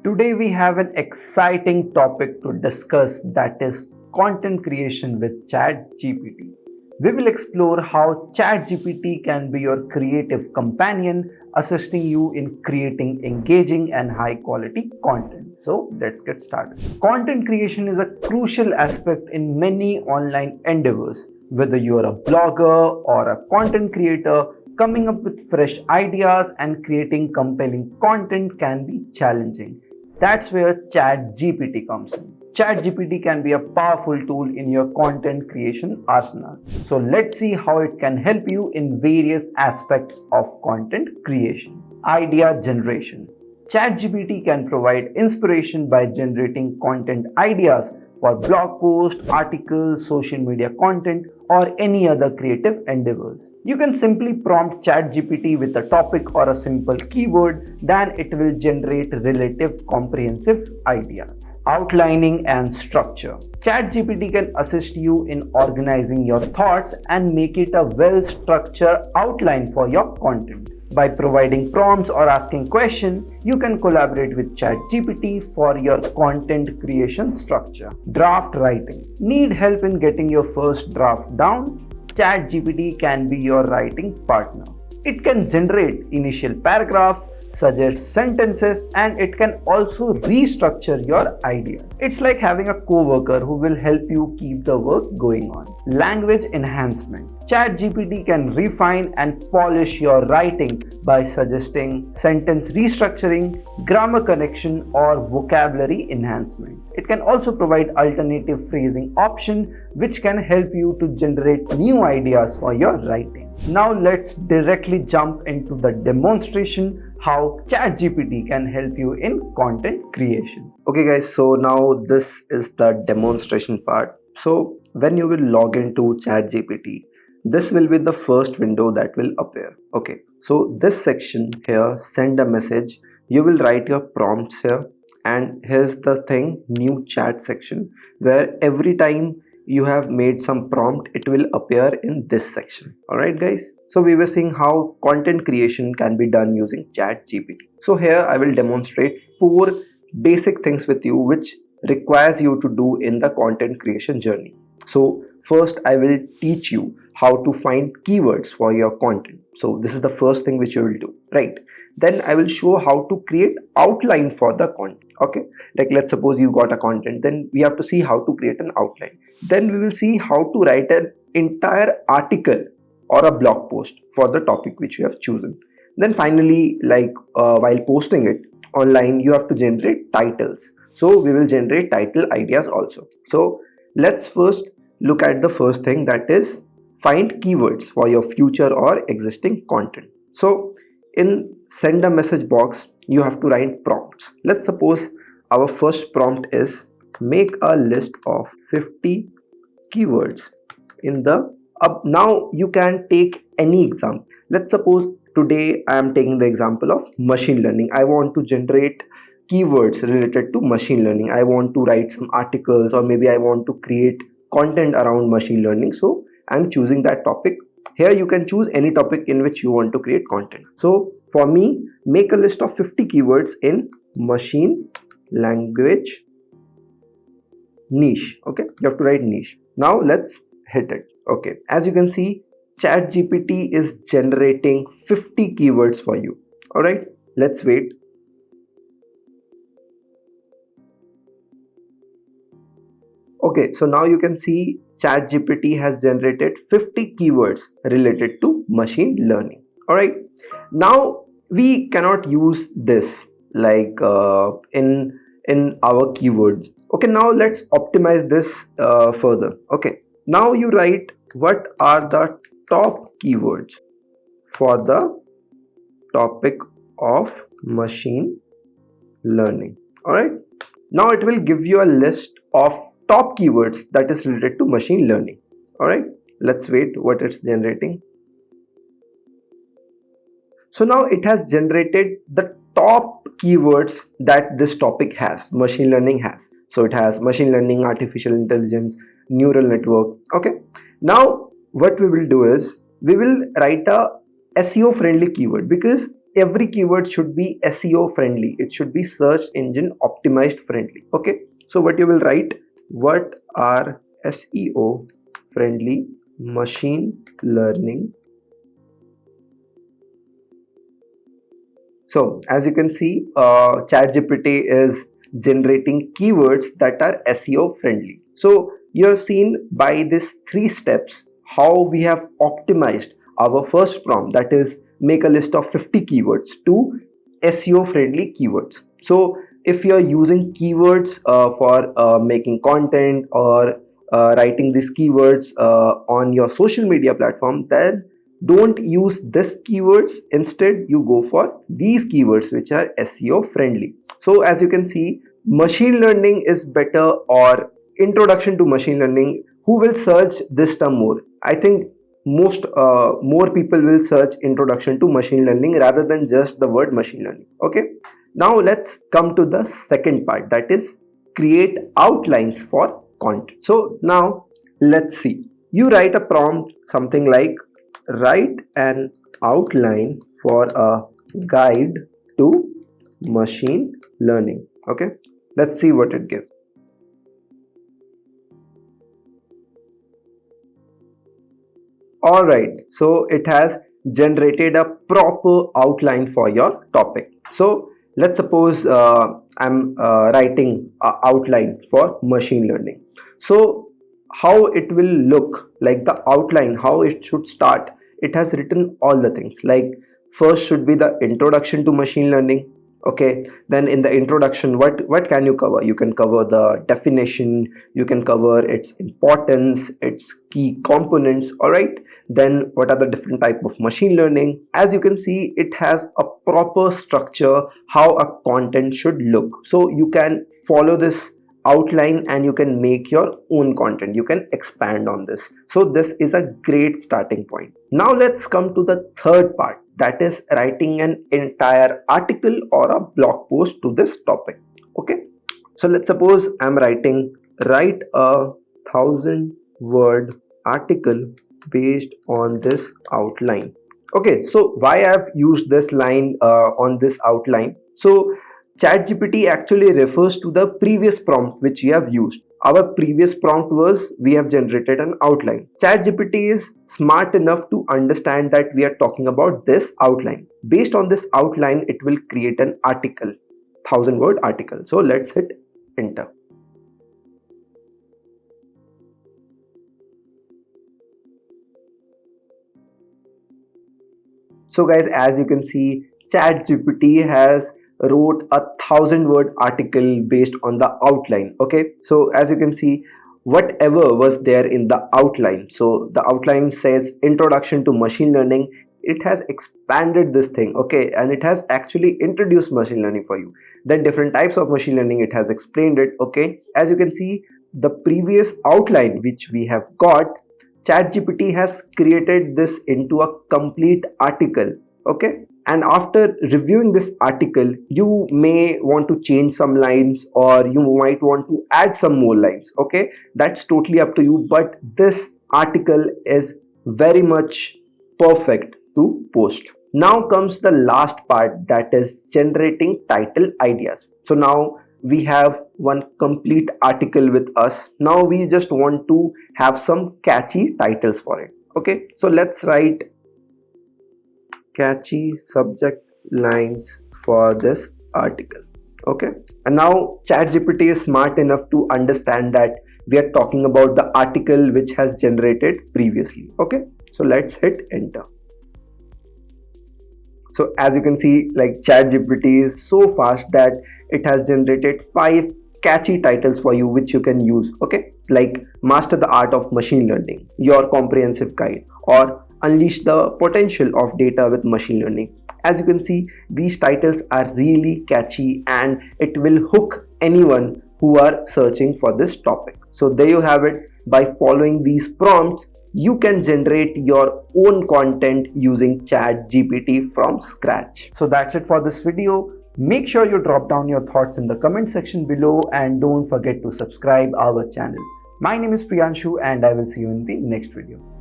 Today we have an exciting topic to discuss, that is content creation with ChatGPT. We will explore how ChatGPT can be your creative companion, assisting you in creating engaging and high quality content. So let's get started. Content creation is a crucial aspect in many online endeavors. Whether you are a blogger or a content creator, coming up with fresh ideas and creating compelling content can be challenging. That's where ChatGPT comes in. ChatGPT can be a powerful tool in your content creation arsenal. So let's see how it can help you in various aspects of content creation. Idea generation. ChatGPT can provide inspiration by generating content ideas for blog posts, articles, social media content, or any other creative endeavors. You can simply prompt ChatGPT with a topic or a simple keyword, then it will generate relative comprehensive ideas. Outlining and structure. ChatGPT can assist you in organizing your thoughts and make it a well-structured outline for your content. By providing prompts or asking questions, you can collaborate with ChatGPT for your content creation structure. Draft writing. Need help in getting your first draft down? ChatGPT can be your writing partner. It can generate initial paragraph, suggest sentences, and it can also restructure your idea. It's like having a co-worker who will help you keep the work going on. Language enhancement. ChatGPT can refine and polish your writing by suggesting sentence restructuring, grammar correction, or vocabulary enhancement. It can also provide alternative phrasing option which can help you to generate new ideas for your writing. Now let's directly jump into the demonstration how ChatGPT can help you in content creation. Okay guys, so now this is the demonstration part. So when you will log into ChatGPT, this will be the first window that will appear. Okay, so this section here, send a message, you will write your prompts here, and here's the thing, new chat section, where every time you have made some prompt, it will appear in this section. Alright guys, so we were seeing how content creation can be done using ChatGPT. So here I will demonstrate 4 basic things with you which requires you to do in the content creation journey. So first I will teach you how to find keywords for your content. So this is the first thing which you will do, right? Then I will show how to create outline for the content. Okay, like let's suppose you got a content, then we have to see how to create an outline. Then we will see how to write an entire article or a blog post for the topic which you have chosen. Then finally, like while posting it online, you have to generate titles. So we will generate title ideas also. So let's first look at the first thing, that is find keywords for your future or existing content. So in send a message box, you have to write prompts. Let's suppose our first prompt is make a list of 50 keywords in the now you can take any example. Let's suppose today I am taking the example of machine learning. I want to generate keywords related to machine learning. I want to write some articles, or maybe I want to create content around machine learning. So I'm choosing that topic. Here you can choose any topic in which you want to create content. So for me, make a list of 50 keywords in machine language niche. Okay, you have to write niche. Now let's hit it. Okay, as you can see, ChatGPT is generating 50 keywords for you. All right, let's wait. Okay, so now you can see ChatGPT has generated 50 keywords related to machine learning. All right, now we cannot use this like in our keywords. Okay, now let's optimize this further. Okay, now you write what are the top keywords for the topic of machine learning. All right, now it will give you a list of top keywords that is related to machine learning. All right, let's wait what it's generating. So now it has generated the top keywords that this topic has, machine learning has. So it has machine learning, artificial intelligence, neural network. Okay, now what we will do is we will write a SEO friendly keyword, because every keyword should be SEO friendly. It should be search engine optimized friendly. Okay, so what you will write, what are SEO friendly machine learning. So as you can see, ChatGPT is generating keywords that are SEO friendly. So you have seen by these 3 steps how we have optimized our first prompt, that is make a list of 50 keywords, to SEO friendly keywords. So if you are using keywords for making content or writing these keywords on your social media platform, then don't use this keywords. Instead you go for these keywords which are SEO friendly. So as you can see, machine learning is better, or introduction to machine learning. Who will search this term more? I think more people will search introduction to machine learning rather than just the word machine learning. Okay, now let's come to the second part, that is create outlines for content. So now let's see, you write a prompt something like write an outline for a guide to machine learning. Okay, let's see what it gives. Alright, so it has generated a proper outline for your topic. So let's suppose I'm writing an outline for machine learning. So how it will look like, the outline, how it should start, it has written all the things. Like first should be the introduction to machine learning. Okay, then in the introduction, what can you cover? You can cover the definition, you can cover its importance, its key components. All right, then what are the different type of machine learning? As you can see, it has a proper structure how a content should look. So you can follow this outline and you can make your own content, you can expand on this. So this is a great starting point. Now let's come to the third part, that is writing an entire article or a blog post to this topic. Okay, so let's suppose I'm writing write a 1,000-word article based on this outline. Okay, so why I've used this line on this outline? So ChatGPT actually refers to the previous prompt which we have used. Our previous prompt was we have generated an outline. ChatGPT is smart enough to understand that we are talking about this outline. Based on this outline, it will create an article, 1,000-word article. So let's hit enter. So guys, as you can see, ChatGPT has wrote a 1,000-word article based on the outline. Okay, so as you can see, whatever was there in the outline, so the outline says introduction to machine learning, it has expanded this thing. Okay, and it has actually introduced machine learning for you. Then different types of machine learning, it has explained it. Okay, as you can see, the previous outline which we have got, ChatGPT has created this into a complete article. Okay, and after reviewing this article, you may want to change some lines, or you might want to add some more lines. Okay, that's totally up to you, but this article is very much perfect to post. Now comes the last part, that is generating title ideas. So now we have one complete article with us. Now we just want to have some catchy titles for it. Okay, so let's write catchy subject lines for this article. Okay, and now ChatGPT is smart enough to understand that we are talking about the article which has generated previously. Okay, so let's hit enter. So as you can see, like ChatGPT is so fast that it has generated 5 catchy titles for you which you can use. Okay, like master the art of machine learning, your comprehensive guide, or unleash the potential of data with machine learning. As you can see, these titles are really catchy and it will hook anyone who are searching for this topic. So there you have it. By following these prompts, you can generate your own content using ChatGPT from scratch. So that's it for this video. Make sure you drop down your thoughts in the comment section below, and don't forget to subscribe our channel. My name is Priyanshu and I will see you in the next video.